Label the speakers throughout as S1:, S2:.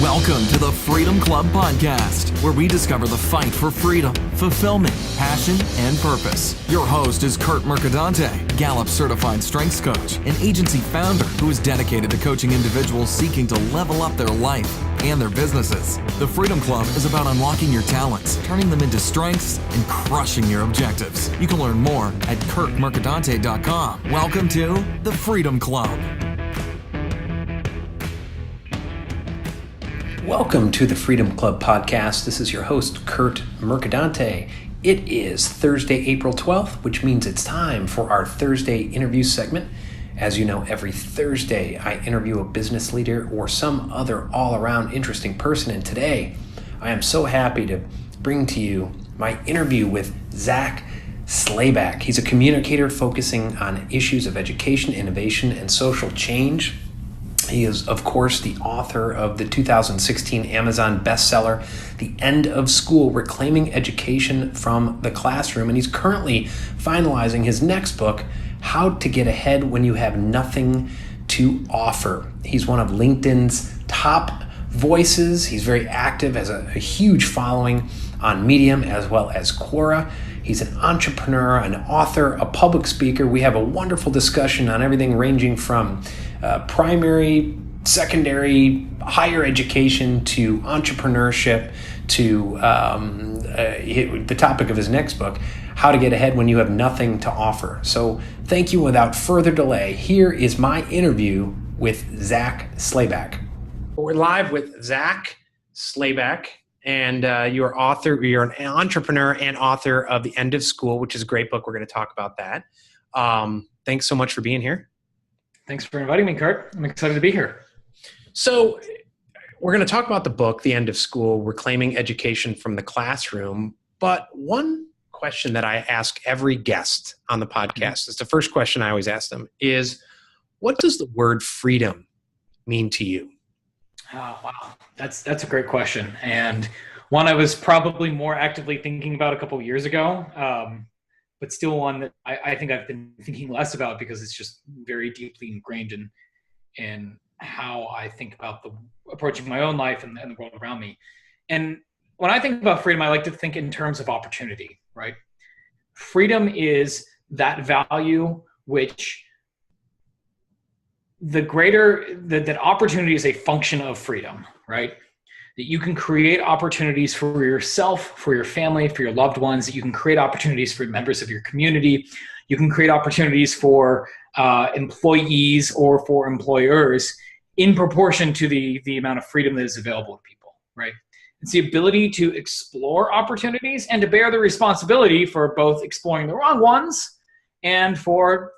S1: Welcome to the Freedom Club Podcast, where we discover the fight for freedom, fulfillment, passion, and purpose. Your host is Curt Gallup certified strengths coach, an agency founder who is dedicated to coaching individuals seeking to level up their life and their businesses. The Freedom Club is about unlocking your talents, turning them into strengths, and crushing your objectives. You can learn more at curtmercadante.com. Welcome to the Freedom Club.
S2: Welcome to the Freedom Club Podcast. This is your host, Curt Mercadante. It is Thursday, April 12th, which means it's time for our Thursday interview segment. As you know, every Thursday I interview a business leader or some other all-around interesting person. And today I am so happy to bring to you my interview with Zak Slayback. He's a communicator focusing on issues of education, innovation, and social change. He is, of course, the author of the 2016 Amazon bestseller, The End of School, Reclaiming Education from the Classroom. And he's currently finalizing his next book, How to Get Ahead When You Have Nothing to Offer. He's one of LinkedIn's top voices. He's very active, has a huge following on Medium as well as Quora. He's an entrepreneur, an author, a public speaker. We have a wonderful discussion on everything ranging from primary, secondary, higher education to entrepreneurship to the topic of his next book, How to Get Ahead When You Have Nothing to Offer. So thank you. Without further delay, here is my interview with Zak Slayback. We're live with Zak Slayback, and you're an entrepreneur and author of The End of School, which is a great book. We're going to talk about that. Thanks so much for being here.
S3: Thanks for inviting me, Curt. I'm excited to be here.
S2: So we're going to talk about the book, The End of School, Reclaiming Education from the Classroom. But one question that I ask every guest on the podcast, it's the first question I always ask them, is what does the word freedom mean to you?
S3: Oh, wow. That's a great question. And one I was probably more actively thinking about a couple of years ago. But still one that I think I've been thinking less about because it's just very deeply ingrained in how I think about approaching my own life and the world around me. And when I think about freedom, I like to think in terms of opportunity, right? Freedom is that value which that opportunity is a function of freedom, right? That you can create opportunities for yourself, for your family, for your loved ones, that you can create opportunities for members of your community. You can create opportunities for employees or for employers in proportion to the amount of freedom that is available to people, right? It's the ability to explore opportunities and to bear the responsibility for both exploring the wrong ones and for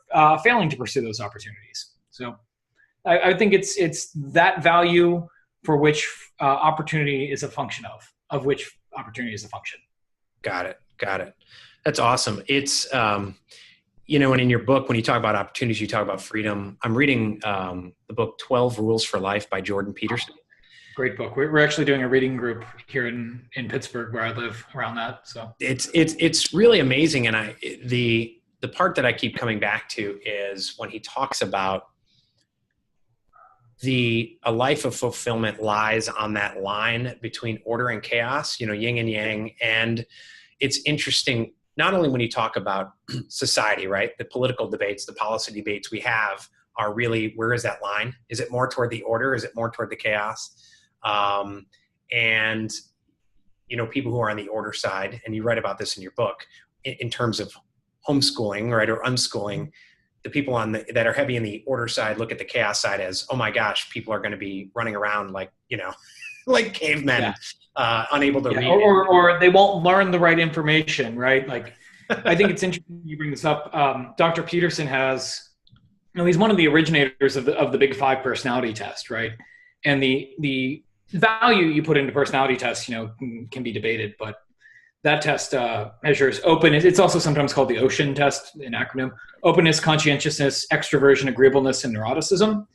S3: failing to pursue those opportunities. So I think it's that value for which opportunity is a function of which opportunity is a function.
S2: Got it. That's awesome. It's, and in your book, when you talk about opportunities, you talk about freedom. I'm reading the book 12 Rules for Life by Jordan Peterson.
S3: Great book. We're actually doing a reading group here in Pittsburgh where I live around that. So
S2: it's really amazing. And the part that I keep coming back to is when he talks about a life of fulfillment lies on that line between order and chaos, yin and yang. And it's interesting, not only when you talk about society, right? The political debates, the policy debates we have are really, where is that line? Is it more toward the order? Is it more toward the chaos? And people who are on the order side, and you write about this in your book, in terms of homeschooling, right, or unschooling, the people that are heavy in the order side look at the chaos side as, oh my gosh, people are going to be running around like cavemen, unable to read.
S3: Or they won't learn the right information, right? Like, I think it's interesting you bring this up. Dr. Peterson he's one of the originators of the Big Five personality test, right? And the value you put into personality tests, can be debated, but that test measures openness. It's also sometimes called the OCEAN test, an acronym: openness, conscientiousness, extroversion, agreeableness, and neuroticism.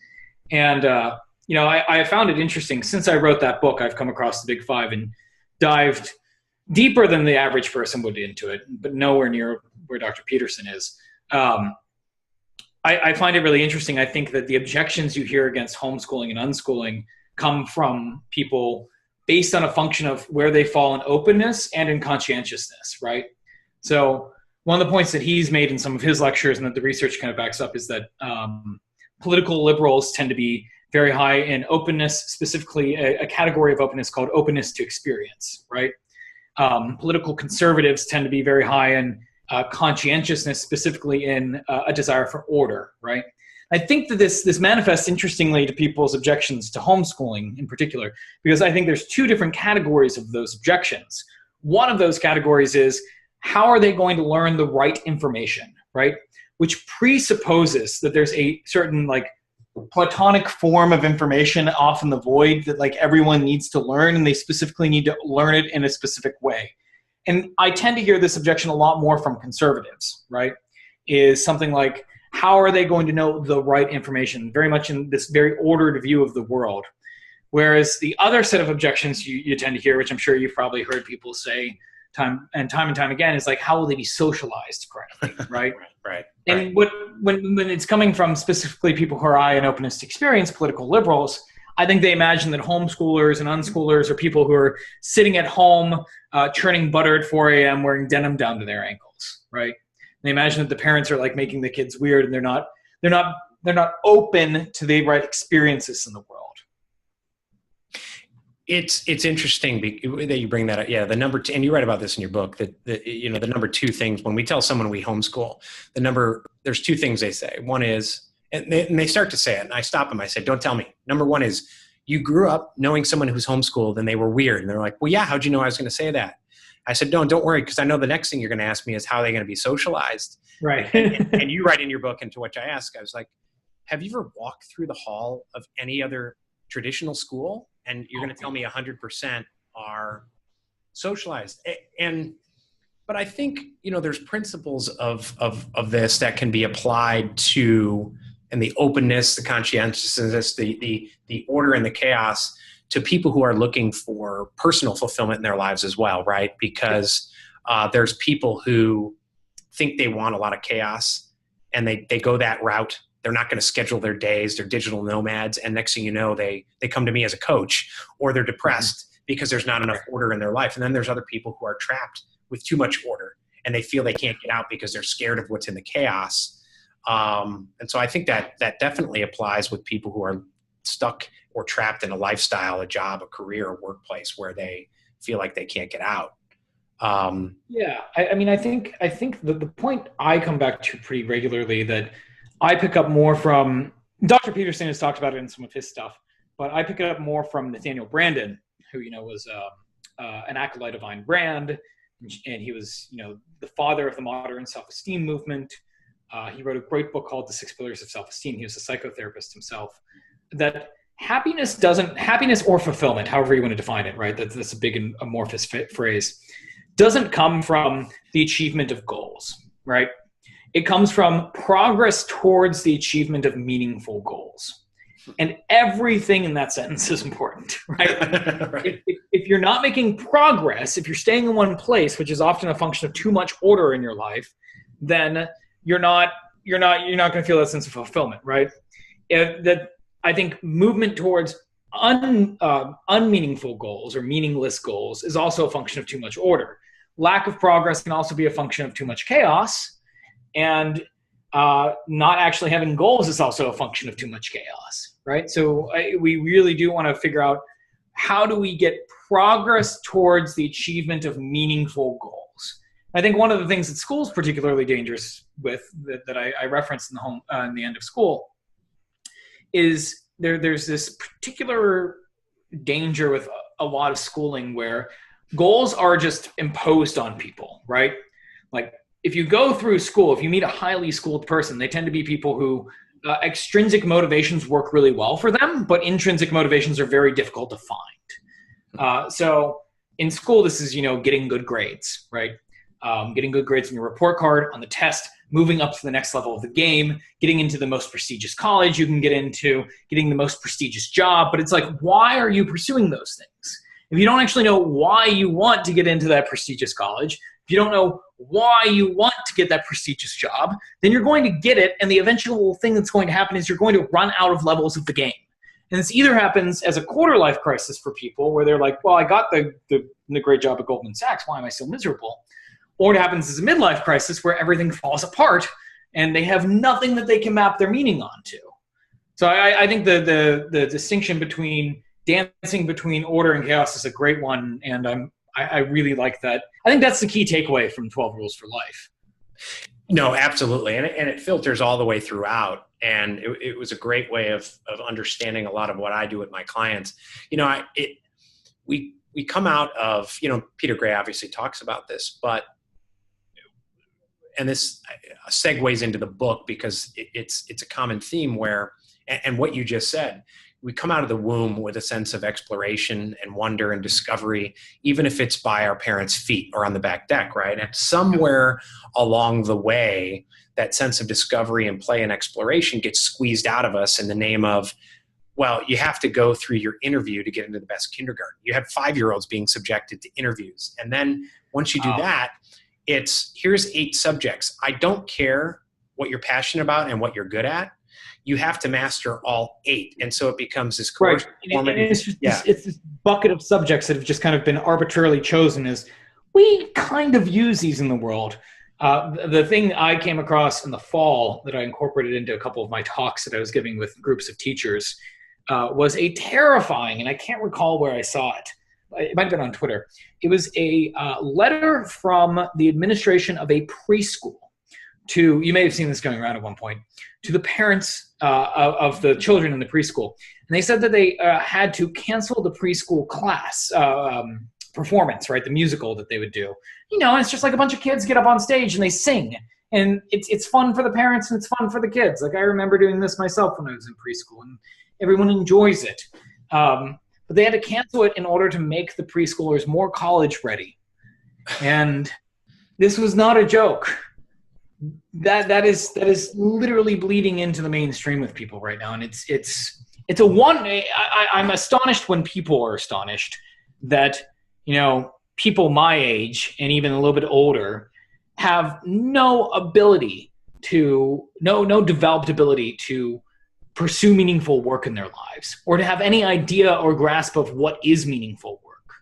S3: And I found it interesting. Since I wrote that book, I've come across the Big Five and dived deeper than the average person would into it, but nowhere near where Dr. Peterson is. I find it really interesting. I think that the objections you hear against homeschooling and unschooling come from people based on a function of where they fall in openness and in conscientiousness, right? So one of the points that he's made in some of his lectures and that the research kind of backs up is that political liberals tend to be very high in openness, specifically a category of openness called openness to experience, right? Political conservatives tend to be very high in conscientiousness, specifically in a desire for order, right? I think that this manifests interestingly to people's objections to homeschooling in particular, because I think there's two different categories of those objections. One of those categories is, how are they going to learn the right information, right? Which presupposes that there's a certain like platonic form of information off in the void that like everyone needs to learn, and they specifically need to learn it in a specific way. And I tend to hear this objection a lot more from conservatives, right? Is something like, how are they going to know the right information? Very much in this very ordered view of the world. Whereas the other set of objections you tend to hear, which I'm sure you've probably heard people say time and time again, is like, how will they be socialized correctly, right?
S2: Right.
S3: And when it's coming from specifically people who are high in openness to experience, political liberals, I think they imagine that homeschoolers and unschoolers are people who are sitting at home, churning butter at 4 a.m., wearing denim down to their ankles, right? They imagine that the parents are like making the kids weird, and they're not open to the right experiences in the world.
S2: It's interesting that you bring that up. Yeah, the number two, and you write about this in your book, that the number two things when we tell someone we homeschool, there's two things they say. One is, and they start to say it, and I stop them. I say, don't tell me. Number one is, you grew up knowing someone who's homeschooled, and they were weird, and they're like, well, yeah, how'd you know I was going to say that? I said, no, don't worry, because I know the next thing you're going to ask me is how are they going to be socialized?
S3: Right.
S2: and you write in your book, and to which I ask, I was like, have you ever walked through the hall of any other traditional school? And you're going to tell me 100% are socialized. But I think, there's principles of this that can be applied to, and the openness, the conscientiousness, the order and the chaos, to people who are looking for personal fulfillment in their lives as well, right? Because there's people who think they want a lot of chaos, and they go that route. They're not going to schedule their days. They're digital nomads. And next thing you know, they come to me as a coach, or they're depressed because there's not enough order in their life. And then there's other people who are trapped with too much order, and they feel they can't get out because they're scared of what's in the chaos. And so I think that definitely applies with people who are stuck or trapped in a lifestyle, a job, a career, a workplace where they feel like they can't get out.
S3: Yeah. I think the point I come back to pretty regularly that I pick up more from, Dr. Peterson has talked about it in some of his stuff, but I pick it up more from Nathaniel Branden, who, was an acolyte of Ayn Rand, and he was, the father of the modern self-esteem movement. He wrote a great book called The 6 Pillars of Self-Esteem. He was a psychotherapist himself. That happiness or fulfillment, however you want to define it, right? That's a big and amorphous phrase, doesn't come from the achievement of goals, right? It comes from progress towards the achievement of meaningful goals. And everything in that sentence is important, right? Right. If you're not making progress, if you're staying in one place, which is often a function of too much order in your life, then you're not going to feel that sense of fulfillment, right? I think movement towards unmeaningful goals or meaningless goals is also a function of too much order. Lack of progress can also be a function of too much chaos. And not actually having goals is also a function of too much chaos, right? So we really do want to figure out, how do we get progress towards the achievement of meaningful goals? I think one of the things that school is particularly dangerous with, that I referenced in the end of school, is there's this particular danger with a lot of schooling where goals are just imposed on people, right? Like, if you go through school, if you meet a highly schooled person, they tend to be people who extrinsic motivations work really well for them, but intrinsic motivations are very difficult to find. So in school, this is, getting good grades, right? Getting good grades on your report card, on the test, moving up to the next level of the game, getting into the most prestigious college you can get into, getting the most prestigious job. But it's like, why are you pursuing those things? If you don't actually know why you want to get into that prestigious college, if you don't know why you want to get that prestigious job, then you're going to get it. And the eventual thing that's going to happen is you're going to run out of levels of the game. And this either happens as a quarter life crisis for people where they're like, well, I got the great job at Goldman Sachs. Why am I so miserable? Or it happens as a midlife crisis where everything falls apart and they have nothing that they can map their meaning onto. So I think the distinction between dancing between order and chaos is a great one. And I really like that. I think that's the key takeaway from 12 Rules for Life.
S2: No, absolutely. And it filters all the way throughout. And it was a great way of understanding a lot of what I do with my clients. We come out of, Peter Gray obviously talks about this, and this segues into the book because it's a common theme where, and what you just said, we come out of the womb with a sense of exploration and wonder and discovery, even if it's by our parents' feet or on the back deck, right? And somewhere along the way, that sense of discovery and play and exploration gets squeezed out of us in the name of, well, you have to go through your interview to get into the best kindergarten. You have 5-year-olds being subjected to interviews. And then once you do that, here's 8 subjects. I don't care what you're passionate about and what you're good at. You have to master all 8. And so it becomes this course.
S3: Right. And it's this bucket of subjects that have just kind of been arbitrarily chosen as we kind of use these in the world. The thing I came across in the fall that I incorporated into a couple of my talks that I was giving with groups of teachers was a terrifying, and I can't recall where I saw it. It might have been on Twitter. It was a letter from the administration of a preschool to, you may have seen this going around at one point, to the parents of the children in the preschool. And they said that they had to cancel the preschool class performance, right? The musical that they would do. And it's just like a bunch of kids get up on stage and they sing. And it's fun for the parents and it's fun for the kids. Like I remember doing this myself when I was in preschool and everyone enjoys it. But they had to cancel it in order to make the preschoolers more college ready. And this was not a joke. That is literally bleeding into the mainstream with people right now. And I'm astonished when people are astonished that, people my age and even a little bit older have no developed ability to pursue meaningful work in their lives or to have any idea or grasp of what is meaningful work.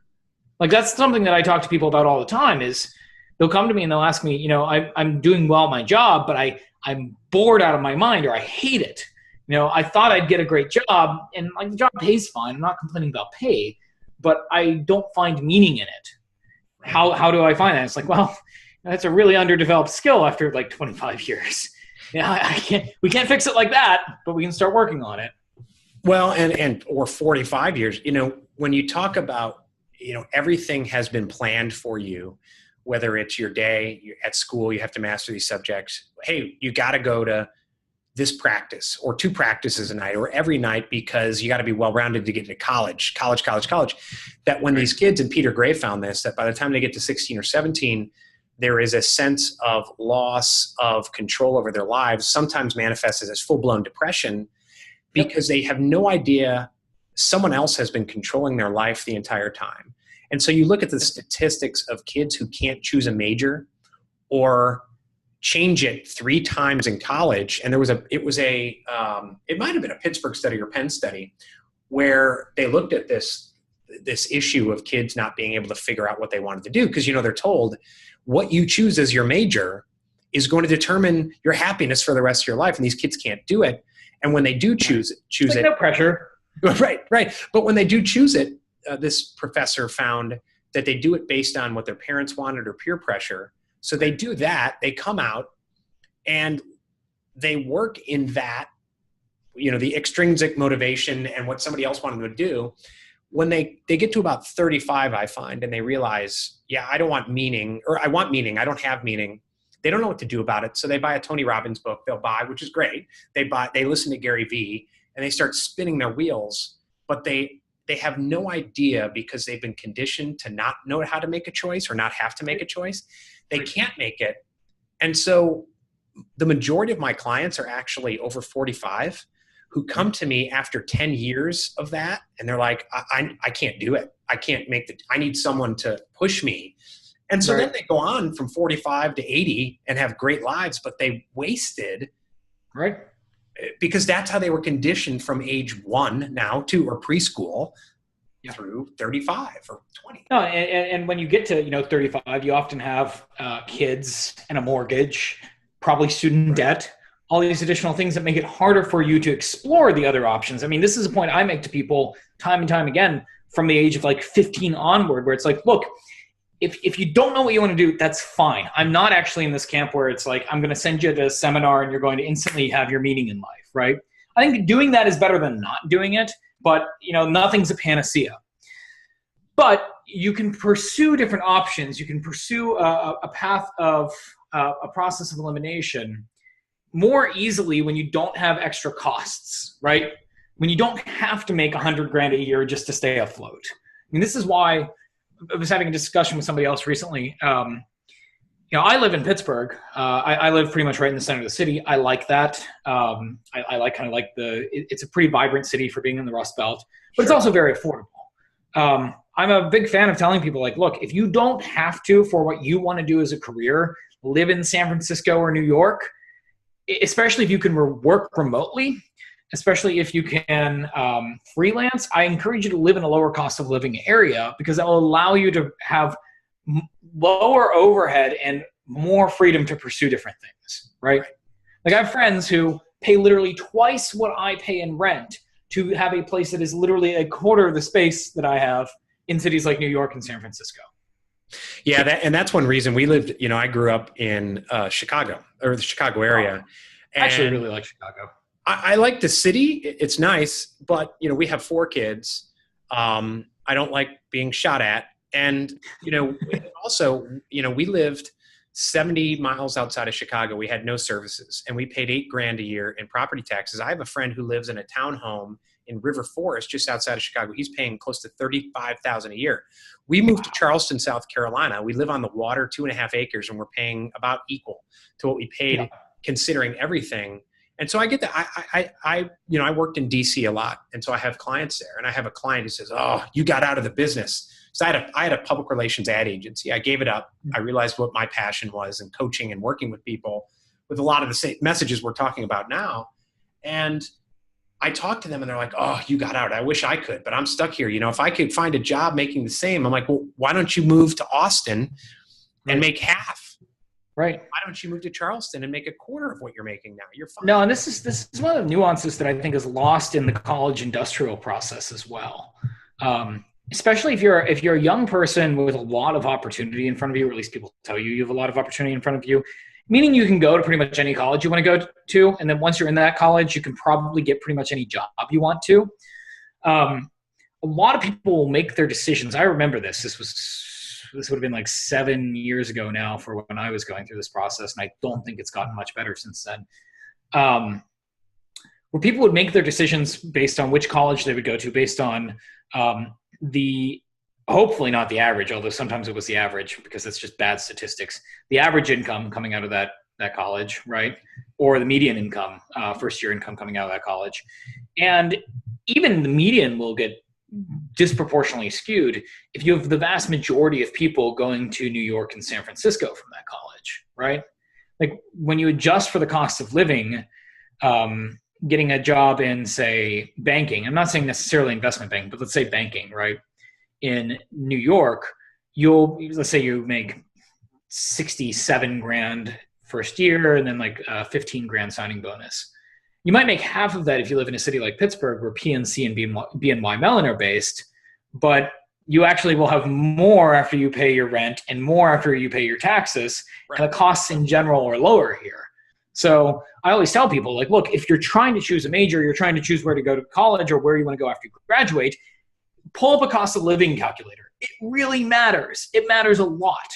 S3: Like that's something that I talk to people about all the time is they'll come to me and they'll ask me, I'm doing well at my job, but I'm bored out of my mind or I hate it. I thought I'd get a great job and like the job pays fine. I'm not complaining about pay, but I don't find meaning in it. How do I find that? It's like, well, that's a really underdeveloped skill after like 25 years. We can't fix it like that, but we can start working on it.
S2: Well, or 45 years, when you talk about, everything has been planned for you, whether it's your day, you're at school, you have to master these subjects. Hey, you got to go to this practice or 2 practices a night or every night because you got to be well-rounded to get to college. That when these kids, and Peter Gray found this, that by the time they get to 16 or 17, there is a sense of loss of control over their lives, sometimes manifests as full-blown depression because they have no idea someone else has been controlling their life the entire time. And so you look at the statistics of kids who can't choose a major or change it 3 times in college. And it might have been a Pittsburgh study or Penn study where they looked at this issue of kids not being able to figure out what they wanted to do. Because, they're told what you choose as your major is going to determine your happiness for the rest of your life. And these kids can't do it. And when they do choose it.
S3: No pressure.
S2: Right. But when they do choose it, this professor found that they do it based on what their parents wanted or peer pressure. So they do that, they come out and they work in that, the extrinsic motivation and what somebody else wanted them to do. When they get to about 35, I find, and they realize, I don't want meaning, or I want meaning, I don't have meaning. They don't know what to do about it. So they buy a Tony Robbins book, they'll buy, which is great. They listen to Gary Vee and they start spinning their wheels, but they have no idea because they've been conditioned to not know how to make a choice or not have to make a choice. They can't make it. And so the majority of my clients are actually over 45 who come to me after 10 years of that. And they're like, I can't do it. I can't I need someone to push me. And so then they go on from 45 to 80 and have great lives, but they wasted because that's how they were conditioned from age 1 now to, or preschool, through 35 or 20.
S3: No, and when you get to 35, you often have kids and a mortgage, probably student debt, all these additional things that make it harder for you to explore the other options. I mean, this is a point I make to people time and time again from the age of like 15 onward, where it's like, look, if you don't know what you want to do, that's fine. I'm not actually in this camp where it's like, I'm going to send you to a seminar and you're going to instantly have your meaning in life, right? I think doing that is better than not doing it, but nothing's a panacea. But you can pursue different options. You can pursue a path of a process of elimination more easily when you don't have extra costs, right? When you don't have to make $100,000 a year just to stay afloat. I mean, this is why I was having a discussion with somebody else recently. I live in Pittsburgh. I live pretty much right in the center of the city. I like that. I like it's a pretty vibrant city for being in the Rust Belt, but it's also very affordable. I'm a big fan of telling people, like, look, if you don't have to, for what you want to do as a career, live in San Francisco or New York, especially if you can work remotely, especially if you can freelance, I encourage you to live in a lower cost of living area, because that will allow you to have lower overhead and more freedom to pursue different things, right? Like, I have friends who pay literally twice what I pay in rent to have a place that is literally a quarter of the space that I have in cities like New York and San Francisco.
S2: Yeah, and that's one reason we lived, I grew up in Chicago, or the Chicago area.
S3: I actually really like Chicago.
S2: I like the city. It's nice, but, we have 4 kids. I don't like being shot at. And, also, we lived 70 miles outside of Chicago. We had no services, and we paid $8,000 a year in property taxes. I have a friend who lives in a townhome in River Forest, just outside of Chicago. He's paying close to $35,000 a year. We moved to Charleston, South Carolina. We live on the water, 2.5 acres, and we're paying about equal to what we paid, considering everything. And so I get that. I worked in DC a lot, and so I have clients there. And I have a client who says, "Oh, you got out of the business." So I had a public relations ad agency. I gave it up. I realized what my passion was in coaching and working with people with a lot of the same messages we're talking about now. And I talk to them, and they're like, "Oh, you got out. I wish I could, but I'm stuck here. If I could find a job making the same." I'm like, "Well, why don't you move to Austin and make half?
S3: Right.
S2: Why don't you move to Charleston and make a quarter of what you're making now? You're fine."
S3: No, and this is one of the nuances that I think is lost in the college industrial process as well. Especially if you're a young person with a lot of opportunity in front of you, or at least people tell you have a lot of opportunity in front of you, meaning you can go to pretty much any college you want to go to. And then once you're in that college, you can probably get pretty much any job you want to. A lot of people will make their decisions. I remember this. This would have been like 7 years ago now for when I was going through this process. And I don't think it's gotten much better since then. Where people would make their decisions based on which college they would go to, based on hopefully not the average, although sometimes it was the average because it's just bad statistics, the average income coming out of that college, right? Or the median income, first year income coming out of that college. And even the median will get disproportionately skewed if you have the vast majority of people going to New York and San Francisco from that college, right? Like, when you adjust for the cost of living, getting a job in, say, banking, I'm not saying necessarily investment banking, but let's say banking, right? In New York, let's say you make $67,000 first year and then like $15,000 signing bonus. You might make half of that if you live in a city like Pittsburgh, where PNC and BNY Mellon are based, but you actually will have more after you pay your rent and more after you pay your taxes. Right. And the costs in general are lower here. So I always tell people, like, look, if you're trying to choose a major, you're trying to choose where to go to college or where you want to go after you graduate, pull up a cost of living calculator. It really matters. It matters a lot.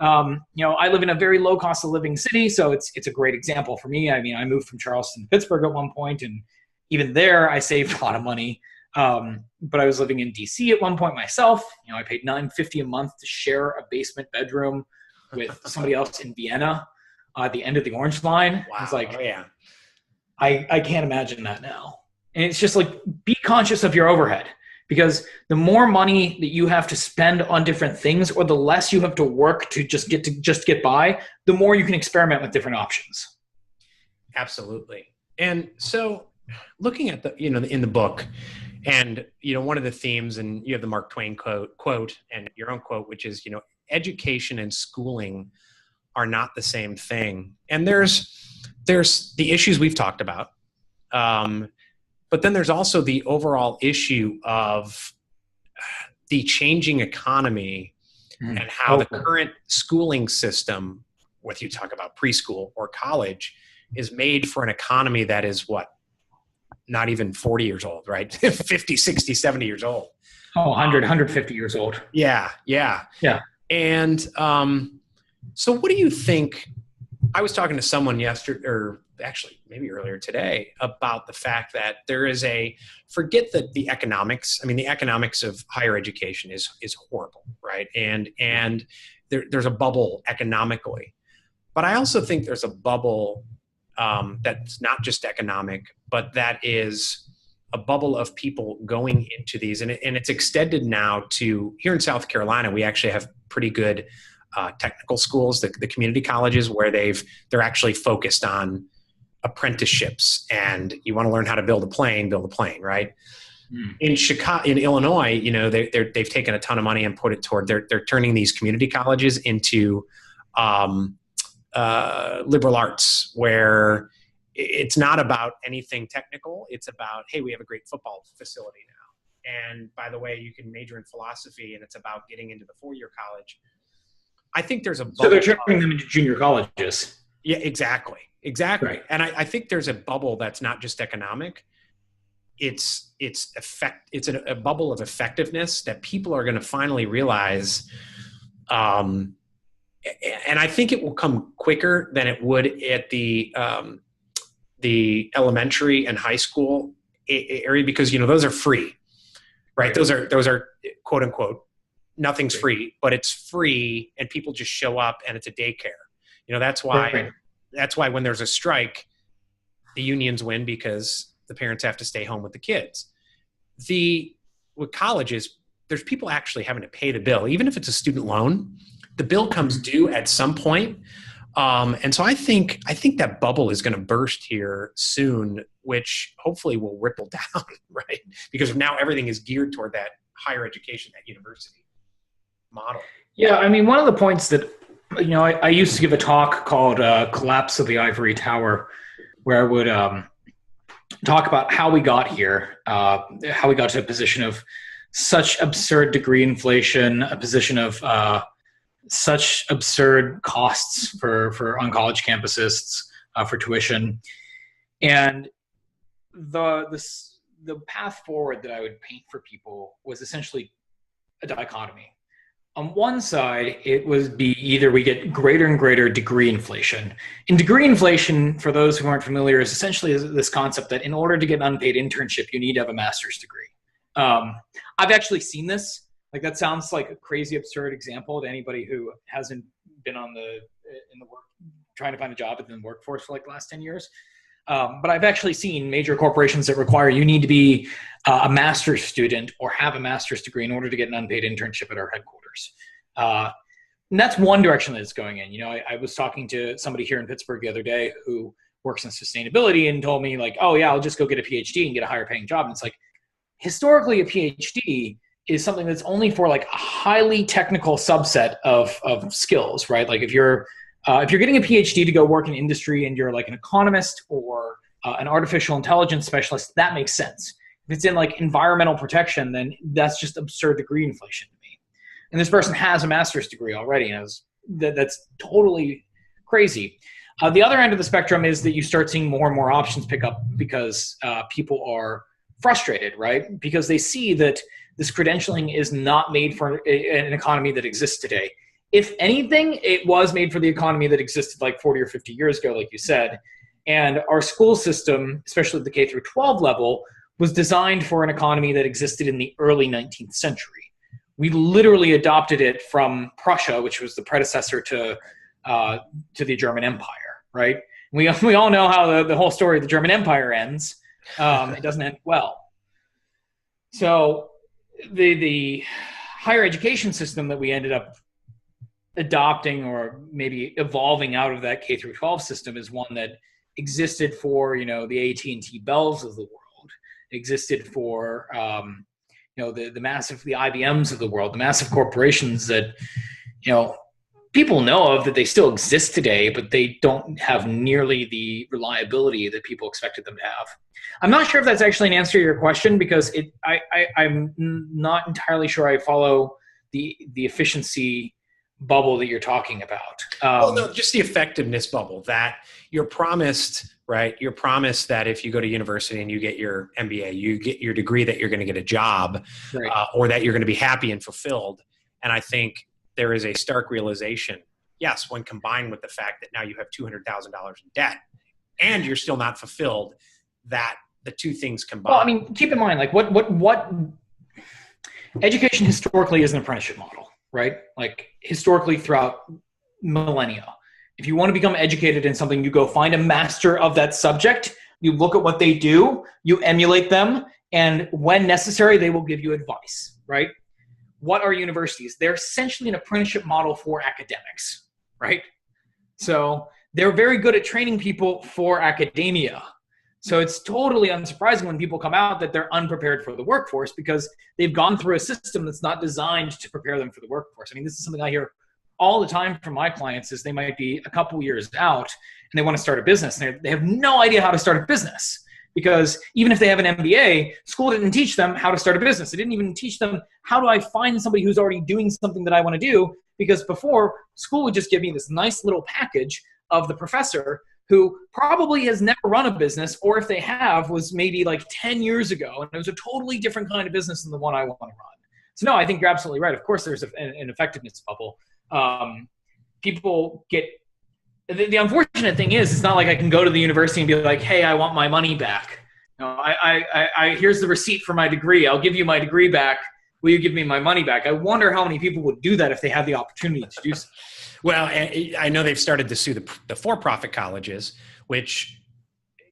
S3: Yeah. I live in a very low cost of living city, so it's a great example for me. I mean, I moved from Charleston to Pittsburgh at one point, and even there I saved a lot of money. But I was living in DC at one point myself. I paid $950 a month to share a basement bedroom with somebody else in Vienna. At the end of the Orange Line.
S2: Wow.
S3: It's like,
S2: oh, yeah.
S3: I can't imagine that now. And it's just like, be conscious of your overhead, because the more money that you have to spend on different things, or the less you have to work to get by, the more you can experiment with different options.
S2: Absolutely. And so looking at the, in the book, and, one of the themes, and you have the Mark Twain quote and your own quote, which is, education and schooling are not the same thing. And there's the issues we've talked about. But then there's also the overall issue of the changing economy and how the current schooling system, whether you talk about preschool or college, is made for an economy that is not even 40 years old, right? 50, 60, 70 years old.
S3: Oh, 150 years old.
S2: Yeah. And so what do you think? I was talking to someone yesterday, or actually maybe earlier today, about the fact that there is forget the economics. I mean, the economics of higher education is horrible, right? And there's a bubble economically. But I also think there's a bubble that's not just economic, but that is a bubble of people going into these. And it's extended now to, here in South Carolina, we actually have pretty good technical schools, the community colleges, where they're actually focused on apprenticeships. And you want to learn how to build a plane, right? In Chicago, in Illinois, they've taken a ton of money and put it toward, they're turning these community colleges into liberal arts, where it's not about anything technical. It's about, hey, we have a great football facility now. And by the way, you can major in philosophy, and it's about getting into the 4-year college. I think there's a bubble.
S3: So they're turning them into junior colleges.
S2: Yeah, exactly.
S3: Right.
S2: And I think there's a bubble that's not just economic. It's a bubble of effectiveness that people are going to finally realize. And I think it will come quicker than it would at the elementary and high school area, because those are free, right? Those are quote unquote, nothing's free, but it's free, and people just show up, and it's a daycare. That's why when there's a strike, the unions win, because the parents have to stay home with the kids. With colleges, there's people actually having to pay the bill, even if it's a student loan. The bill comes due at some point. And so I think that bubble is going to burst here soon, which hopefully will ripple down, right? Because now everything is geared toward that higher education, that university model.
S3: Yeah, I mean, one of the points that, I used to give a talk called Collapse of the Ivory Tower, where I would talk about how we got here, how we got to a position of such absurd degree inflation, a position of such absurd costs for on college campuses for tuition, and the path forward that I would paint for people was essentially a dichotomy. On one side, it would be either we get greater and greater degree inflation. And degree inflation, for those who aren't familiar, is essentially this concept that in order to get an unpaid internship, you need to have a master's degree. I've actually seen this. Like, that sounds like a crazy, absurd example to anybody who hasn't been in the work, trying to find a job in the workforce for like the last 10 years. But I've actually seen major corporations that require you need to be a master's student or have a master's degree in order to get an unpaid internship at our headquarters. And that's one direction that it's going in. I was talking to somebody here in Pittsburgh the other day who works in sustainability and told me, like, oh yeah, I'll just go get a PhD and get a higher paying job. And it's like, historically, a PhD is something that's only for like a highly technical subset of skills, right? Like if you're getting a PhD to go work in industry and you're like an economist or an artificial intelligence specialist, that makes sense. If it's in like environmental protection, then that's just absurd degree inflation to me. And this person has a master's degree already, and that's totally crazy. The other end of the spectrum is that you start seeing more and more options pick up because people are frustrated, right? Because they see that this credentialing is not made for an economy that exists today. If anything, it was made for the economy that existed like 40 or 50 years ago, like you said. And our school system, especially the K through 12 level, was designed for an economy that existed in the early 19th century. We literally adopted it from Prussia, which was the predecessor to the German Empire, right? We all know how the whole story of the German Empire ends. It doesn't end well. So the higher education system that we ended up adopting or maybe evolving out of that K through 12 system is one that existed for, the AT&T Bells of the world, existed for, the IBMs of the world, the massive corporations that, people know of, that they still exist today, but they don't have nearly the reliability that people expected them to have. I'm not sure if that's actually an answer to your question, because I'm not entirely sure I follow the efficiency bubble that you're talking about.
S2: No, just the effectiveness bubble that you're promised, right? You're promised that if you go to university and you get your MBA, you get your degree, that you're going to get a job,
S3: right.
S2: Or that you're going to be happy and fulfilled. And I think there is a stark realization, yes, when combined with the fact that now you have $200,000 in debt and you're still not fulfilled, that the two things combined.
S3: Well, I mean, keep in mind, like what education historically is an apprenticeship model, right? Like historically throughout millennia, if you want to become educated in something, you go find a master of that subject, you look at what they do, you emulate them, and when necessary, they will give you advice, right? What are universities? They're essentially an apprenticeship model for academics, right? So they're very good at training people for academia. So it's totally unsurprising when people come out that they're unprepared for the workforce, because they've gone through a system that's not designed to prepare them for the workforce. I mean, this is something I hear all the time from my clients, is they might be a couple years out and they want to start a business. And they have no idea how to start a business, because even if they have an MBA, school didn't teach them how to start a business. It didn't even teach them, how do I find somebody who's already doing something that I want to do? Because before, school would just give me this nice little package of the professor who probably has never run a business, or if they have, was maybe like 10 years ago. And it was a totally different kind of business than the one I want to run. So no, I think you're absolutely right. Of course, there's an effectiveness bubble. People get, the unfortunate thing is, it's not like I can go to the university and be like, hey, I want my money back. No, here's the receipt for my degree. I'll give you my degree back. Will you give me my money back? I wonder how many people would do that if they had the opportunity to do so.
S2: Well, I know they've started to sue the for-profit colleges, which...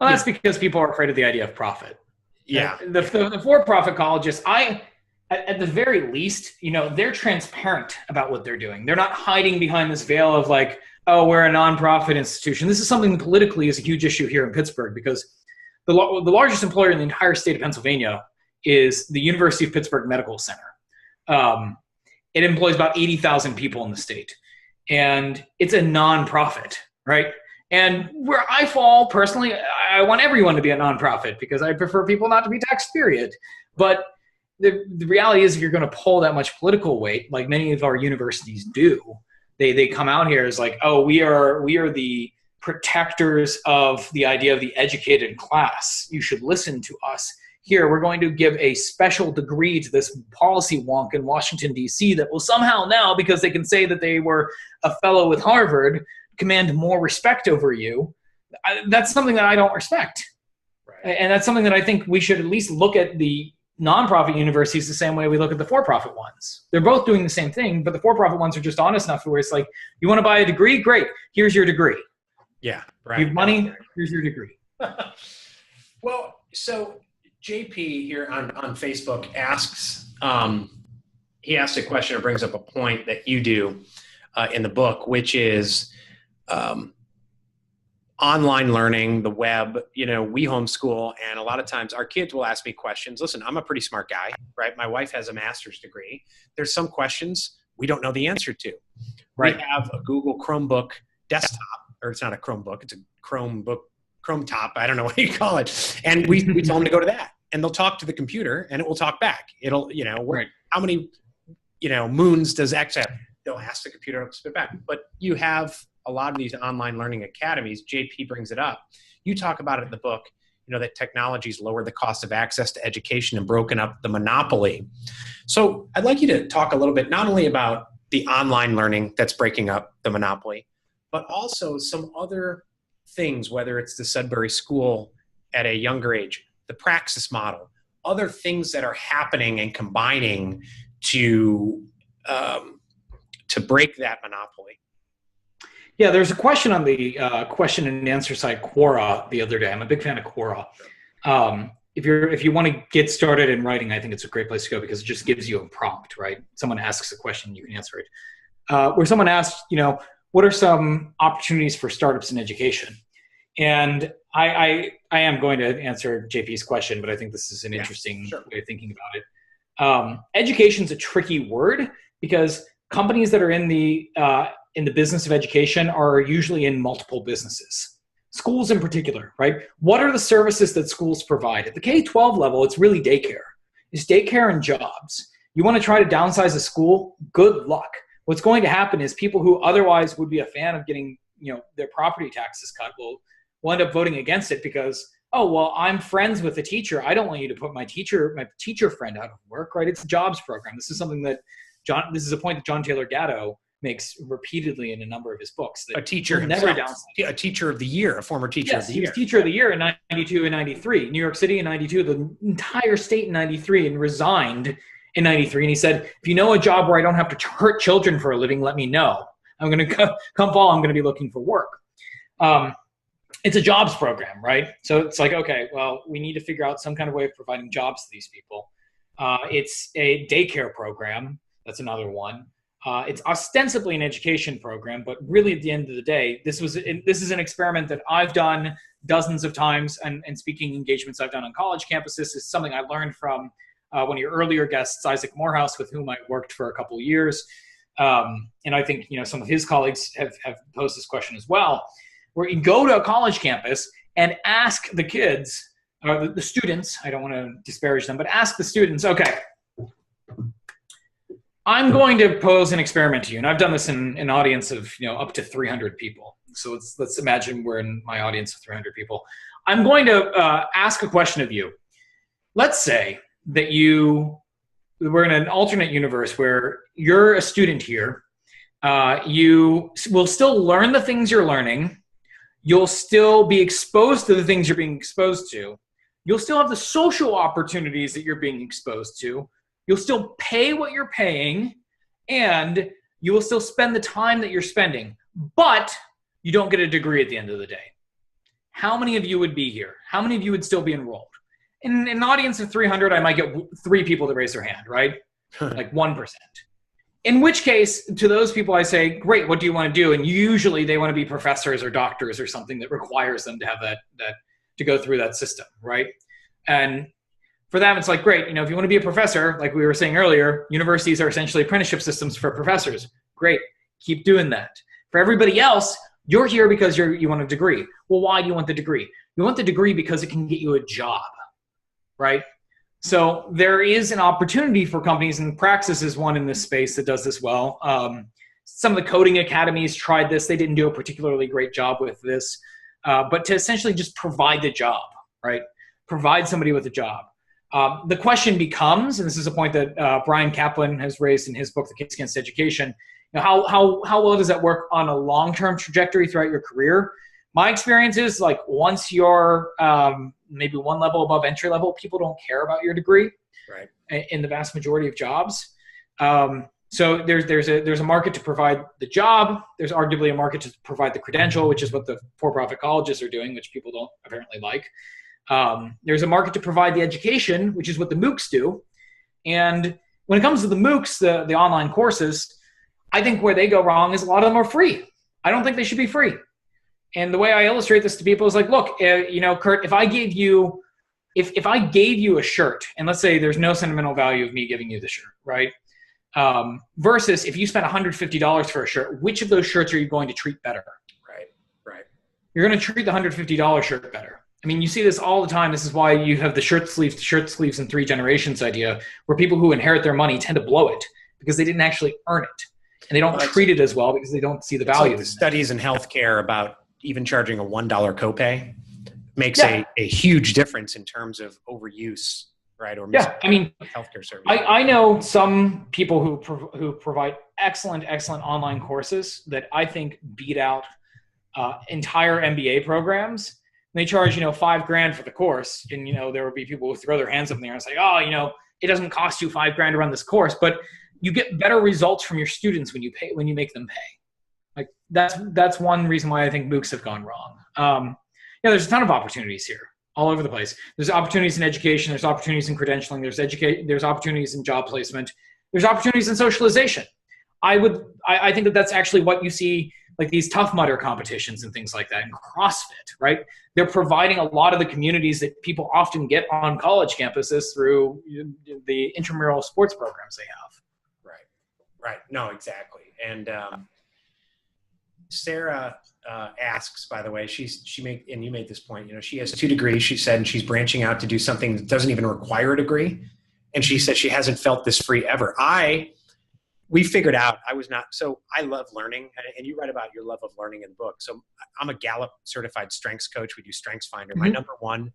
S3: Well, that's because people are afraid of the idea of profit.
S2: Yeah.
S3: The for-profit colleges, at the very least, they're transparent about what they're doing. They're not hiding behind this veil of like, oh, we're a nonprofit institution. This is something that politically is a huge issue here in Pittsburgh, because the largest employer in the entire state of Pennsylvania is the University of Pittsburgh Medical Center. It employs about 80,000 people in the state. And it's a nonprofit, right? And where I fall personally, I want everyone to be a nonprofit, because I prefer people not to be taxed, period. But the reality is, if you're going to pull that much political weight, like many of our universities do, they come out here as like, oh, we are the protectors of the idea of the educated class. You should listen to us. Here, we're going to give a special degree to this policy wonk in Washington, D.C. that will somehow now, because they can say that they were a fellow with Harvard, command more respect over you. That's something that I don't respect. Right. And that's something that I think we should at least look at the nonprofit universities the same way we look at the for-profit ones. They're both doing the same thing, but the for-profit ones are just honest enough to where it's like, you want to buy a degree? Great. Here's your degree.
S2: Yeah. Right.
S3: You have money? Here's your degree.
S2: Well, so JP here on Facebook asks, he asked a question or brings up a point that you do in the book, which is online learning, the web. We homeschool, and a lot of times our kids will ask me questions. Listen, I'm a pretty smart guy, right? My wife has a master's degree. There's some questions we don't know the answer to. Right. We have a Google Chromebook desktop, or it's not a Chromebook, it's a Chromebook, Chrome-top, I don't know what you call it. And we tell them to go to that, and they'll talk to the computer and it will talk back. It'll, right. How many, moons does X have? They'll ask the computer to spit back. But you have a lot of these online learning academies. JP brings it up. You talk about it in the book, that technology's lowered the cost of access to education and broken up the monopoly. So I'd like you to talk a little bit, not only about the online learning that's breaking up the monopoly, but also some other things, whether it's the Sudbury School at a younger age, the Praxis model, other things that are happening and combining to break that monopoly.
S3: Yeah, there's a question on the question and answer site, Quora, the other day. I'm a big fan of Quora. If you want to get started in writing, I think it's a great place to go, because it just gives you a prompt, right? Someone asks a question, you can answer it. Where someone asked, what are some opportunities for startups in education? And I am going to answer JP's question, but I think this is an interesting way of thinking about it. Education's a tricky word because companies that are in the business of education are usually in multiple businesses. Schools in particular, right? What are the services that schools provide? At the K-12 level, it's really daycare. It's daycare and jobs. You want to try to downsize a school? Good luck. What's going to happen is people who otherwise would be a fan of getting, their property taxes cut will end up voting against it because, oh, well, I'm friends with the teacher. I don't want you to put my teacher friend out of work, right? It's a jobs program. This is something that this is a point that John Taylor Gatto makes repeatedly in a number of his books. That
S2: a teacher
S3: never
S2: himself, a teacher of the year, a former teacher of the year.
S3: He was teacher of the year in 92 and 93. New York City in 92, the entire state in 93, and resigned in 93. And he said, if you know a job where I don't have to hurt children for a living, let me know. I'm going to come fall, I'm going to be looking for work. It's a jobs program, right? So it's like, okay, well, we need to figure out some kind of way of providing jobs to these people. It's a daycare program. That's another one. It's ostensibly an education program, but really at the end of the day, this is an experiment that I've done dozens of times, and speaking engagements I've done on college campuses. Is something I learned from one of your earlier guests, Isaac Morehouse, with whom I worked for a couple of years. And I think some of his colleagues have posed this question as well, where you go to a college campus and ask the kids, or the students, I don't want to disparage them, but ask the students, okay, I'm going to pose an experiment to you. And I've done this in an audience of up to 300 people. So let's imagine we're in my audience of 300 people. I'm going to ask a question of you. Let's say that we're in an alternate universe where you're a student here. You will still learn the things you're learning. You'll still be exposed to the things you're being exposed to. You'll still have the social opportunities that you're being exposed to. You'll still pay what you're paying, and you will still spend the time that you're spending, but you don't get a degree at the end of the day. How many of you would be here? How many of you would still be enrolled? In an audience of 300, I might get 3 people to raise their hand, right? Like 1%. In which case, to those people, I say, great, what do you want to do? And usually they want to be professors or doctors or something that requires them to have that to go through that system, right? And for them, it's like, great, if you want to be a professor, like we were saying earlier, universities are essentially apprenticeship systems for professors. Great, keep doing that. For everybody else, you're here because you want a degree. Well, why do you want the degree? You want the degree because it can get you a job, right? So there is an opportunity for companies, and Praxis is one in this space that does this well. Some of the coding academies tried this. They didn't do a particularly great job with this, but to essentially just provide the job, right? Provide somebody with a job. The question becomes, and this is a point that Brian Kaplan has raised in his book, The Case Against Education, how well does that work on a long-term trajectory throughout your career? My experience is like once you're maybe one level above entry level, people don't care about your degree, right? In the vast majority of jobs. So there's a market to provide the job. There's arguably a market to provide the credential, which is what the for-profit colleges are doing, which people don't apparently like. There's a market to provide the education, which is what the MOOCs do. And when it comes to the MOOCs, the online courses, I think where they go wrong is a lot of them are free. I don't think they should be free. And the way I illustrate this to people is like, look, Curt, if I gave you a shirt, and let's say there's no sentimental value of me giving you the shirt, right? Versus if you spent $150 for a shirt, which of those shirts are you going to treat better?
S2: Right.
S3: You're going to treat the $150 shirt better. I mean, you see this all the time. This is why you have the shirt sleeves in 3 generations idea, where people who inherit their money tend to blow it because they didn't actually earn it. And they don't treat it as well because they don't see the value.
S2: Like the studies in healthcare about even charging a $1 copay makes a huge difference in terms of overuse, right? Or
S3: I mean,
S2: healthcare service.
S3: I know some people who provide excellent online courses that I think beat out entire MBA programs. And they charge $5,000 for the course, and there would be people who throw their hands up in the air and say, oh, it doesn't cost you $5,000 to run this course, but you get better results from your students when you make them pay. Like that's one reason why I think MOOCs have gone wrong. There's a ton of opportunities here all over the place. There's opportunities in education. There's opportunities in credentialing. There's opportunities in job placement. There's opportunities in socialization. I think that that's actually what you see like these Tough Mudder competitions and things like that, and CrossFit, right? They're providing a lot of the communities that people often get on college campuses through the intramural sports programs they have.
S2: Right. No, exactly. And Sarah asks, by the way, and you made this point, she has 2 degrees, she said, and she's branching out to do something that doesn't even require a degree. And she said she hasn't felt this free ever. We figured out so I love learning, and you write about your love of learning in the book. So I'm a Gallup certified strengths coach. We do Strengths Finder. My number one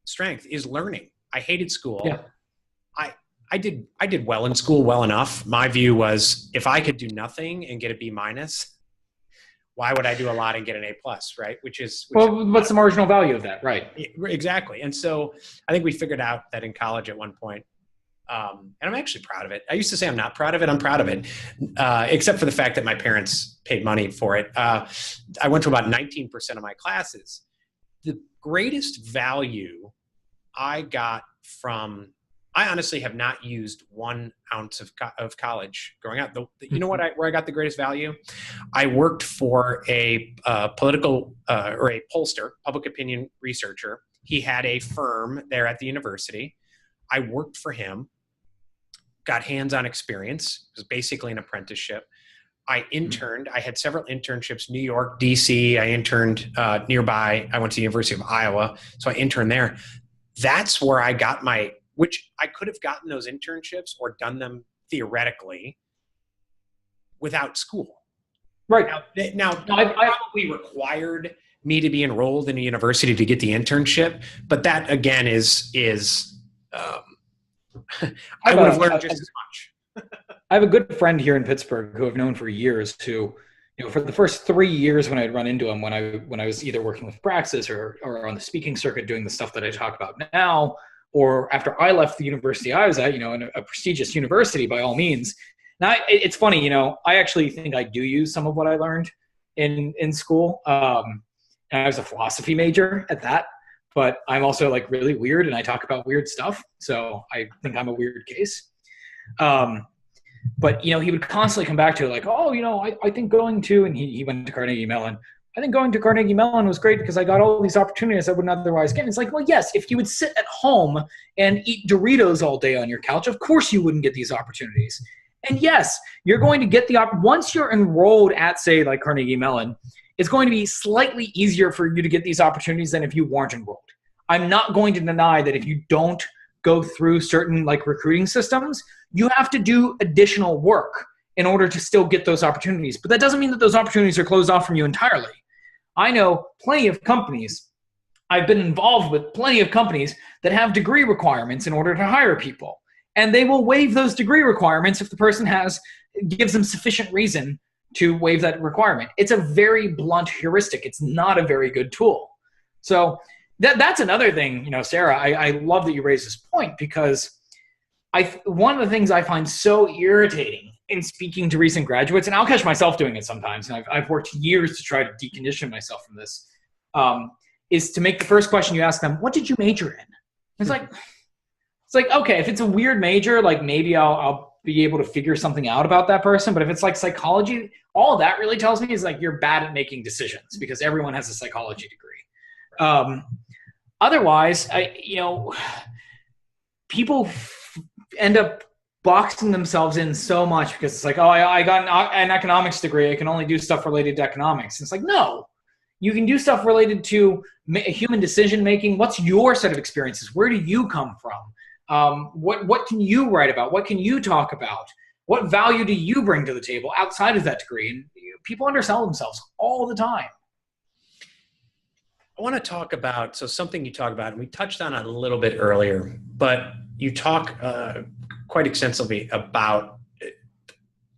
S2: strength is learning. I hated school.
S3: Yeah.
S2: I did well in school, well enough. My view was, if I could do nothing and get a B-, why would I do a lot and get an A+, right?
S3: What's the marginal value of that? Right.
S2: Exactly. And so I think we figured out that in college at one point, and I'm actually proud of it. I used to say I'm not proud of it. I'm proud of it, except for the fact that my parents paid money for it. I went to about 19% of my classes. The greatest value I got I honestly have not used 1 ounce of college growing up. You know where I got the greatest value? I worked for a political or a pollster, public opinion researcher. He had a firm there at the university. I worked for him, got hands-on experience. It was basically an apprenticeship. I interned. I had several internships, New York, DC. I interned nearby. I went to the University of Iowa, so I interned there. That's where I got which I could have gotten those internships or done them theoretically without school.
S3: Right.
S2: Now I probably required me to be enrolled in a university to get the internship, but that again is I would have learned just as much.
S3: I have a good friend here in Pittsburgh who I've known for years who, for the first 3 years when I'd run into him, when I was either working with Praxis or on the speaking circuit doing the stuff that I talk about now, or after I left the university I was at, in a prestigious university by all means. Now, it's funny, I actually think I do use some of what I learned in school. And I was a philosophy major at that, but I'm also like really weird and I talk about weird stuff. So I think I'm a weird case. But, he would constantly come back to it like, I think going to, and he went to Carnegie Mellon. I think going to Carnegie Mellon was great because I got all these opportunities I wouldn't otherwise get. And it's like, well, yes, if you would sit at home and eat Doritos all day on your couch, of course you wouldn't get these opportunities. And yes, you're going to get once you're enrolled at, say, like Carnegie Mellon, it's going to be slightly easier for you to get these opportunities than if you weren't enrolled. I'm not going to deny that if you don't go through certain like recruiting systems, you have to do additional work in order to still get those opportunities. But that doesn't mean that those opportunities are closed off from you entirely. I know plenty of companies, I've been involved with plenty of companies that have degree requirements in order to hire people. And they will waive those degree requirements if the person gives them sufficient reason to waive that requirement. It's a very blunt heuristic. It's not a very good tool. So that's another thing, Sarah, I love that you raised this point because one of the things I find so irritating in speaking to recent graduates, and I'll catch myself doing it sometimes, and I've worked years to try to decondition myself from this, is to make the first question you ask them, what did you major in? It's like, okay, if it's a weird major, like maybe I'll be able to figure something out about that person. But if it's like psychology, all that really tells me is like you're bad at making decisions because everyone has a psychology degree. Otherwise, people end up boxing themselves in so much because it's like, I got an economics degree. I can only do stuff related to economics. It's like, no, you can do stuff related to human decision-making. What's your set of experiences? Where do you come from? What can you write about? What can you talk about? What value do you bring to the table outside of that degree? And people undersell themselves all the time.
S2: I want to talk about, something you talk about, and we touched on it a little bit earlier, but you talk quite extensively about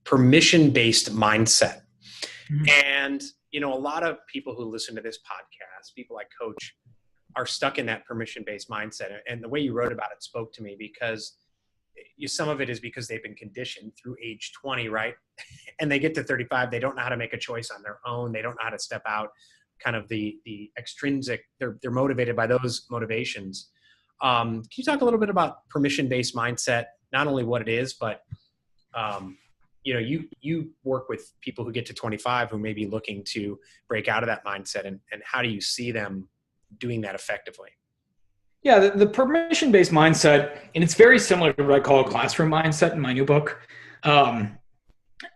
S2: permission-based mindset. Mm-hmm. And, a lot of people who listen to this podcast, people I coach, are stuck in that permission-based mindset. And the way you wrote about it spoke to me because some of it is because they've been conditioned through age 20, right? And they get to 35, they don't know how to make a choice on their own. They don't know how to step out, kind of the extrinsic, they're motivated by those motivations. Can you talk a little bit about permission-based mindset, not only what it is, but you work with people who get to 25 who may be looking to break out of that mindset, and how do you see them doing that effectively?
S3: Yeah, the permission-based mindset, and it's very similar to what I call a classroom mindset in my new book.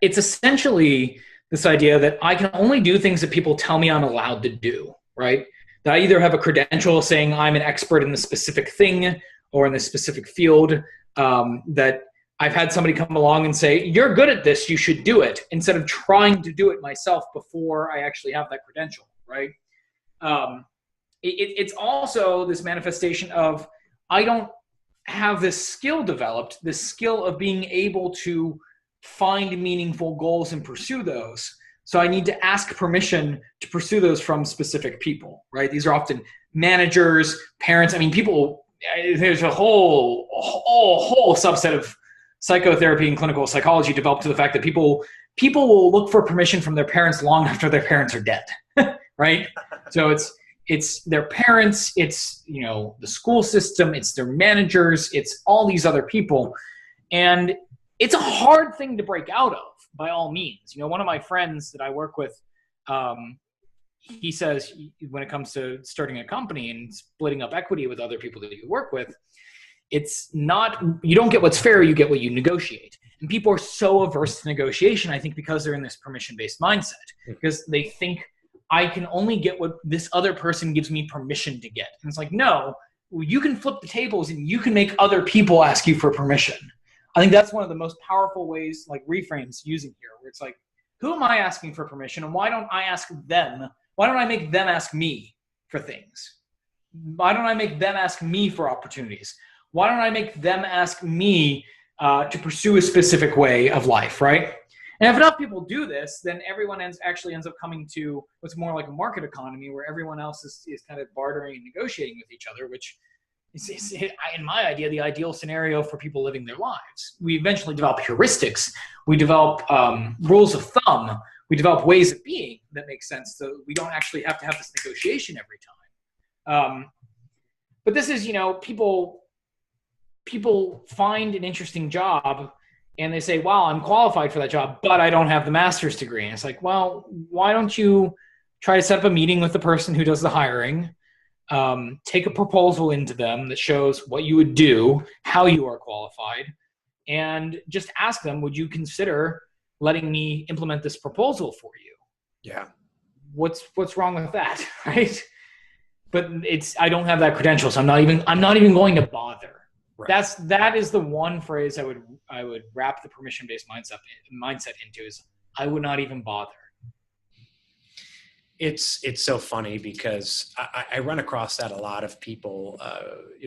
S3: It's essentially this idea that I can only do things that people tell me I'm allowed to do, right? That I either have a credential saying I'm an expert in the specific thing or in the specific field, that I've had somebody come along and say, you're good at this, you should do it, instead of trying to do it myself before I actually have that credential, right? It's also this manifestation of, I don't have this skill developed, this skill of being able to find meaningful goals and pursue those. So I need to ask permission to pursue those from specific people, right? These are often managers, parents. I mean, people, there's a whole subset of psychotherapy and clinical psychology developed to the fact that people will look for permission from their parents long after their parents are dead, right? So it's their parents, it's, the school system, it's their managers, it's all these other people. And it's a hard thing to break out of, by all means. One of my friends that I work with, he says when it comes to starting a company and splitting up equity with other people that you work with, it's not, you don't get what's fair, you get what you negotiate. And people are so averse to negotiation, I think, because they're in this permission-based mindset, because they think I can only get what this other person gives me permission to get. And it's like, no, you can flip the tables and you can make other people ask you for permission. I think that's one of the most powerful ways, like reframes using here, where it's like, who am I asking for permission, and why don't I ask them? Why don't I make them ask me for things? Why don't I make them ask me for opportunities? Why don't I make them ask me to pursue a specific way of life, right? And if enough people do this, then everyone actually ends up coming to what's more like a market economy, where everyone else is kind of bartering and negotiating with each other, which is, in my idea, the ideal scenario for people living their lives. We eventually develop heuristics. We develop rules of thumb. We develop ways of being that make sense, so we don't actually have to have this negotiation every time. But this is, people find an interesting job and they say, wow, I'm qualified for that job, but I don't have the master's degree. And it's like, well, why don't you try to set up a meeting with the person who does the hiring, take a proposal into them that shows what you would do, how you are qualified, and just ask them, would you consider letting me implement this proposal for you?
S2: Yeah.
S3: What's wrong with that, right? But I don't have that credential, so I'm not even going to bother. Right. That is the one phrase I would wrap the permission-based mindset into, is I would not even bother.
S2: It's so funny because I run across that a lot of people,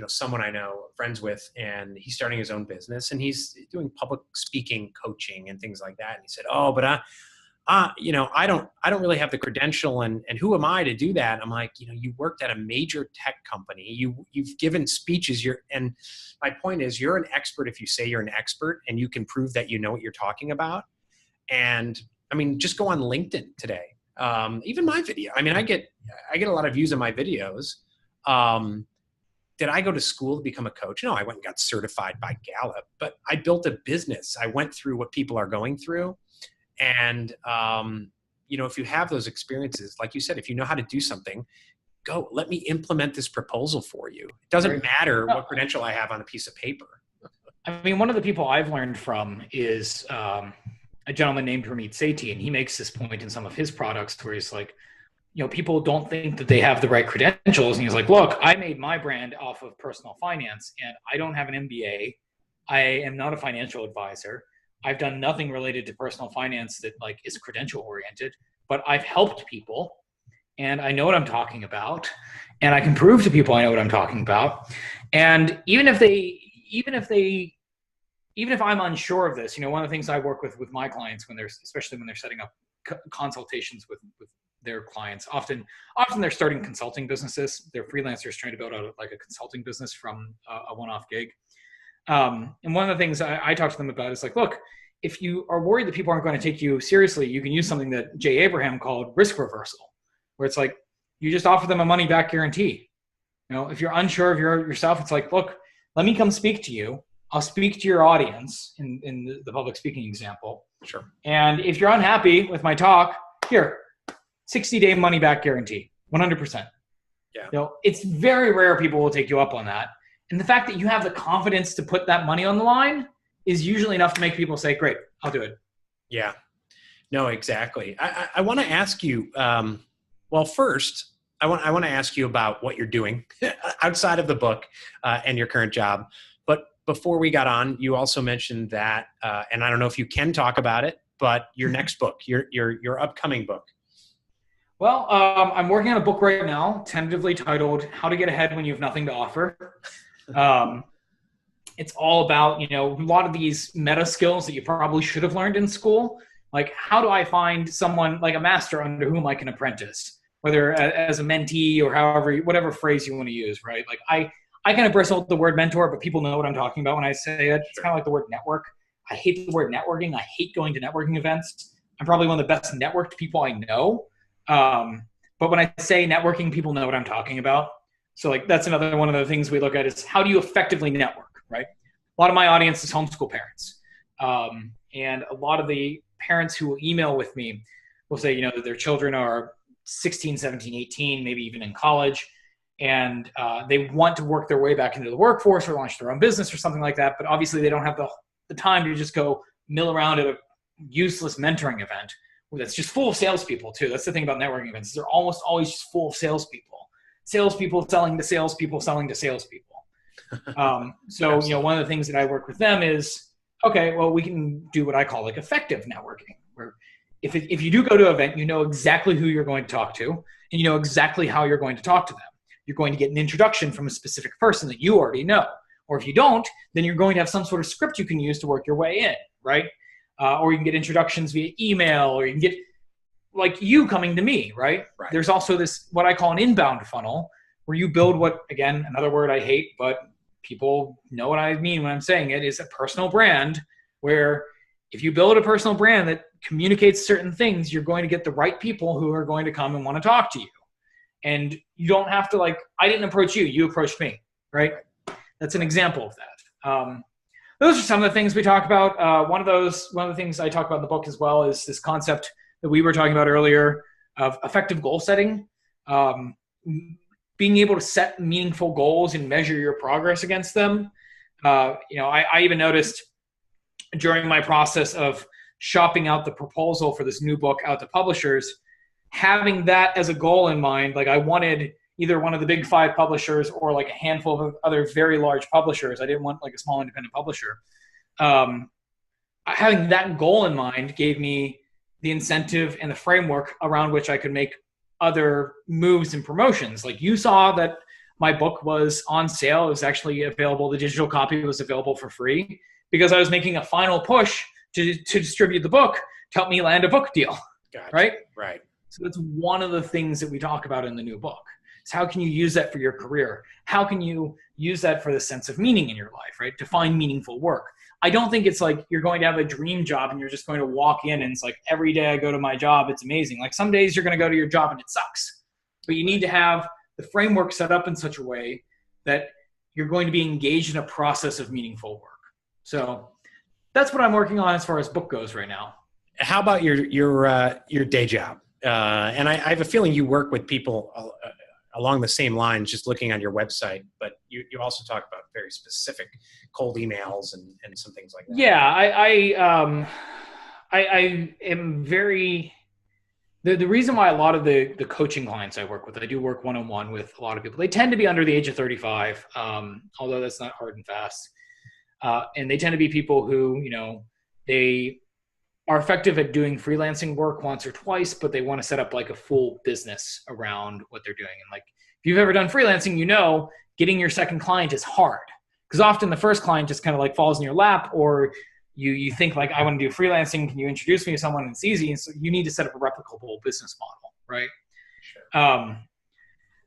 S2: someone I know, friends with, and he's starting his own business and he's doing public speaking coaching and things like that. And he said, oh, but I don't really have the credential, and who am I to do that? I'm like, you worked at a major tech company. You've given speeches. And my point is, you're an expert if you say you're an expert and you can prove that you know what you're talking about. And I mean, just go on LinkedIn today. Even my video. I mean, I get a lot of views on my videos. Did I go to school to become a coach? No, I went and got certified by Gallup, but I built a business. I went through what people are going through. And, if you have those experiences, like you said, if you know how to do something, go, let me implement this proposal for you. It doesn't matter what credential I have on a piece of paper.
S3: I mean, one of the people I've learned from is a gentleman named Ramit Sethi, and he makes this point in some of his products where he's like, people don't think that they have the right credentials. And he's like, look, I made my brand off of personal finance, and I don't have an MBA. I am not a financial advisor. I've done nothing related to personal finance that is credential oriented, but I've helped people and I know what I'm talking about, and I can prove to people I know what I'm talking about. And even if I'm unsure of this, one of the things I work with my clients especially when they're setting up consultations with their clients, often they're starting consulting businesses. They're freelancers trying to build out a consulting business from a one-off gig. And one of the things I talk to them about is look, if you are worried that people aren't going to take you seriously, you can use something that Jay Abraham called risk reversal, where it's you just offer them a money back guarantee. If you're unsure of yourself, it's look, let me come speak to you. I'll speak to your audience in the public speaking example.
S2: Sure.
S3: And if you're unhappy with my talk, here, 60-day money back guarantee, 100%.
S2: Yeah.
S3: You know, it's very rare people will take you up on that. And the fact that you have the confidence to put that money on the line is usually enough to make people say, great, I'll do it.
S2: Yeah. No, exactly. I want to ask you, well, first, I want to ask you about what you're doing outside of the book and your current job. But before we got on, you also mentioned that, and I don't know if you can talk about it, but your next book, your upcoming book.
S3: Well, I'm working on a book right now, tentatively titled How to Get Ahead When You Have Nothing to Offer. It's all about, you know, a lot of these meta skills that you probably should have learned in school. Like, how do I find someone like a master under whom I can apprentice, whether as a mentee or however, whatever phrase you want to use, right? Like I kind of bristle with the word mentor, but people know what I'm talking about when I say it. It's kind of like the word network. I hate the word networking. I hate going to networking events. I'm probably one of the best networked people I know. But when I say networking, people know what I'm talking about. So like, that's another one of the things we look at is how do you effectively network, right? A lot of my audience is homeschool parents. And a lot of the parents who will email with me will say, you know, that their children are 16, 17, 18, maybe even in college. And they want to work their way back into the workforce or launch their own business or something like that. But obviously they don't have the time to just go mill around at a useless mentoring event that's just full of salespeople too. That's the thing about networking events. They're almost always just full of salespeople. Salespeople selling to salespeople selling to salespeople. So, you know, one of the things that I work with them is, okay, well, we can do what I call like effective networking, where if you do go to an event, you know exactly who you're going to talk to, and you know exactly how you're going to talk to them. You're going to get an introduction from a specific person that you already know. Or if you don't, then you're going to have some sort of script you can use to work your way in, right? Or you can get introductions via email, or you can get like you coming to me, right? There's also this, what I call an inbound funnel, where you build what, again, another word I hate, but people know what I mean when I'm saying it, is a personal brand, where if you build a personal brand that communicates certain things, you're going to get the right people who are going to come and want to talk to you. And you don't have to, like, I didn't approach you, you approached me, right? That's an example of that. Those are some of the things we talk about. One of the things I talk about in the book as well is this concept that we were talking about earlier of effective goal setting. Being able to set meaningful goals and measure your progress against them. You know, I even noticed during my process of shopping out the proposal for this new book out to publishers, having that as a goal in mind, like I wanted either one of the big 5 publishers or like a handful of other very large publishers. I didn't want like a small independent publisher. Having that goal in mind gave me the incentive and the framework around which I could make other moves and promotions. Like you saw that my book was on sale. It was actually available. The digital copy was available for free because I was making a final push to distribute the book to help me land a book deal.
S2: Gotcha.
S3: Right?
S2: Right.
S3: So that's one of the things that we talk about in the new book. So how can you use that for your career? How can you use that for the sense of meaning in your life, right? To find meaningful work. I don't think it's like you're going to have a dream job and you're just going to walk in and it's like every day I go to my job, it's amazing. Like some days you're going to go to your job and it sucks. But you need to have the framework set up in such a way that you're going to be engaged in a process of meaningful work. So that's what I'm working on as far as book goes right now.
S2: How about your day job? And I have a feeling you work with people along the same lines, just looking on your website, but you also talk about very specific cold emails and some things like that.
S3: Yeah, I am very, the reason why a lot of the coaching clients I work with, I do work one-on-one with a lot of people. They tend to be under the age of 35, although that's not hard and fast. And they tend to be people who, you know, they are effective at doing freelancing work once or twice, but they want to set up like a full business around what they're doing. And like, if you've ever done freelancing, you know, getting your second client is hard because often the first client just kind of like falls in your lap, or you think like, I want to do freelancing. Can you introduce me to someone? And it's easy. And so you need to set up a replicable business model, right? Sure.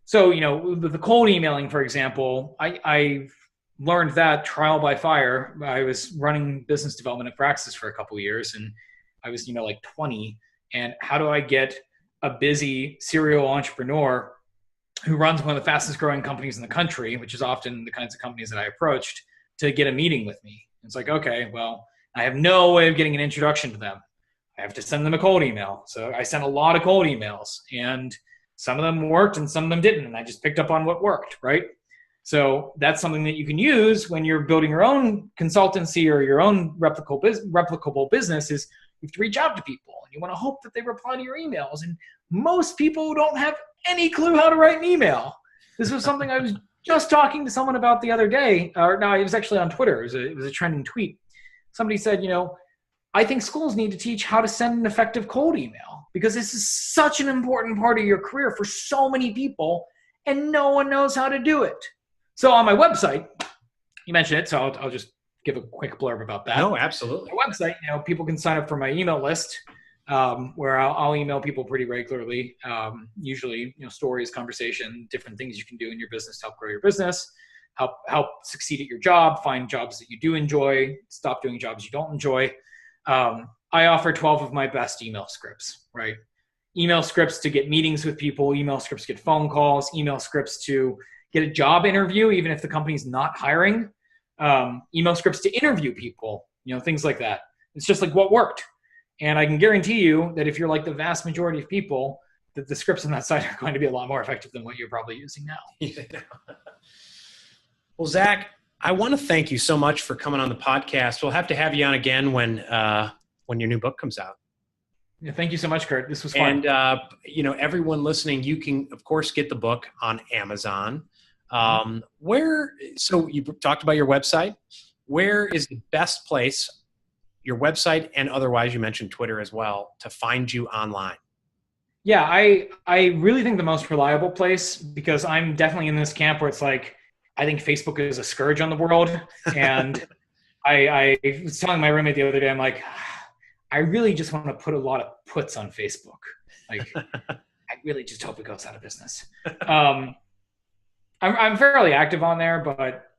S3: So, you know, the cold emailing, for example, I learned that trial by fire. I was running business development at Praxis for a couple of years, and I was, you know, like 20. And how do I get a busy serial entrepreneur who runs one of the fastest growing companies in the country, which is often the kinds of companies that I approached, to get a meeting with me. It's like, okay, well, I have no way of getting an introduction to them. I have to send them a cold email. So I sent a lot of cold emails, and some of them worked and some of them didn't. And I just picked up on what worked, right? So that's something that you can use when you're building your own consultancy or your own replicable business. Is you have to reach out to people and you want to hope that they reply to your emails. And most people don't have any clue how to write an email. This was something I was just talking to someone about the other day, or no, it was actually on Twitter. It was a trending tweet. Somebody said, I think schools need to teach how to send an effective cold email, because this is such an important part of your career for so many people, and no one knows how to do it. So on my website, you mentioned it, so I'll just give a quick blurb about that.
S2: No, absolutely.
S3: My website, people can sign up for my email list, where I'll email people pretty regularly. Usually, stories, conversation, different things you can do in your business to help grow your business, help succeed at your job, find jobs that you do enjoy, stop doing jobs you don't enjoy. I offer 12 of my best email scripts, right? Email scripts to get meetings with people, email scripts to get phone calls, email scripts to get a job interview, even if the company's not hiring, email scripts to interview people, things like that. It's just like what worked. And I can guarantee you that if you're like the vast majority of people, that the scripts on that site are going to be a lot more effective than what you're probably using now.
S2: Well, Zak, I want to thank you so much for coming on the podcast. We'll have to have you on again when your new book comes out.
S3: Yeah, thank you so much, Curt. This was fun.
S2: And, everyone listening, you can, of course, get the book on Amazon. So you talked about your website. Where is the best place, your website and otherwise, you mentioned Twitter as well, to find you online?
S3: Yeah, I really think the most reliable place, because I'm definitely in this camp where it's like, I think Facebook is a scourge on the world. And I was telling my roommate the other day, I'm like, I really just want to put a lot of puts on Facebook. Like, I really just hope it goes out of business. I'm fairly active on there, but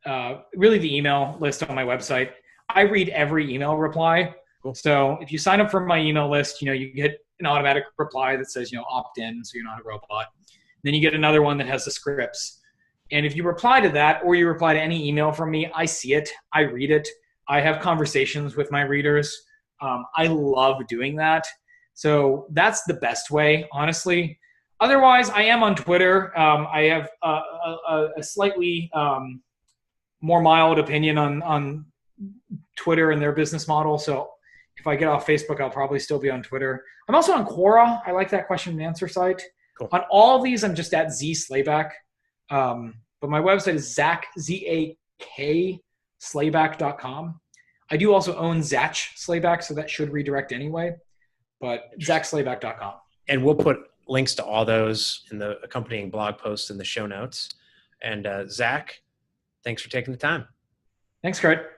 S3: really the email list on my website, I read every email reply.
S2: Cool.
S3: So if you sign up for my email list, you get an automatic reply that says, opt in, so you're not a robot. Then you get another one that has the scripts. And if you reply to that, or you reply to any email from me, I see it, I read it. I have conversations with my readers. I love doing that. So that's the best way, honestly. Otherwise, I am on Twitter. I have a slightly more mild opinion on Twitter and their business model. So if I get off Facebook, I'll probably still be on Twitter. I'm also on Quora. I like that question and answer site.
S2: Cool.
S3: On all of these, I'm just at Z Slayback. But my website is Zak, Z-A-K, Slayback.com. I do also own Zak Slayback, so that should redirect anyway. But ZakSlayback.com.
S2: And we'll put links to all those in the accompanying blog posts in the show notes. And Zak, thanks for taking the time.
S3: Thanks, Curt.